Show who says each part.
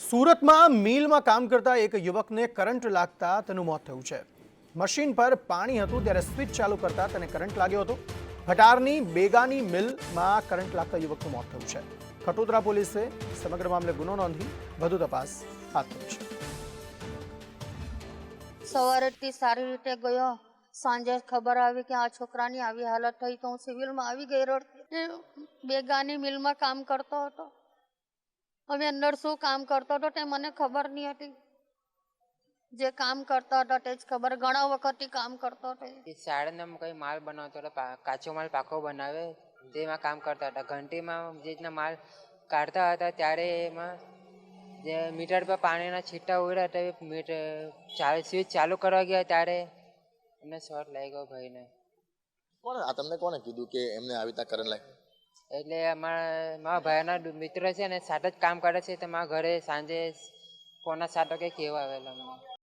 Speaker 1: સુરતમાં મિલમાં કામ કરતા એક યુવકને કરંટ લાગતા તેનું મોત થયું છે। મશીન પર પાણી હતું ત્યારે સ્વિચ ચાલુ કરતા તેને કરંટ લાગ્યો હતો। ભટારની બેગાની મિલમાં કરંટ લાગતા યુવકનું મોત થયું છે। ખટોદરા પોલીસે સમગ્ર મામલે ગુનો નોંધી વધુ તપાસ હાથ ધરી છે।
Speaker 2: સવારેથી સારી રીતે ગયો, સાંજે ખબર આવી કે આ છોકરાની આવી હાલત થઈ તો હું સિવિલમાં આવી ગઈ રડતી। બેગાની મિલમાં કામ કરતો હતો। હવે અંદર શું કામ કરતો હતો તે મને ખબર નહીં હતી। જે કામ કરતા હતા તે જ ખબર, ઘણા વખતથી કામ કરતો હતો।
Speaker 3: શાળામાં કંઈ માલ બનાવતો હતો, કાચો માલ પાકો બનાવે તેમાં કામ કરતા હતા। ઘંટીમાં જે રીતના માલ કાઢતા હતા ત્યારે એમાં જે મીટર પર પાણીના છીટા ઉડ્યા હતા, મીટર સ્વિચ ચાલુ કરવા ગયા ત્યારે એમને શોર્ટ લાગ્યો ભાઈને।
Speaker 4: તમને કોને કીધું કે એમને આવી રીતના કરંટ લાગ્યો?
Speaker 3: એટલે મારા ભાઈના મિત્ર છે ને સાથે જ કામ કરે છે, તો મારા ઘરે સાંજે 6:45 વાગે કહેવા આવેલા અમને।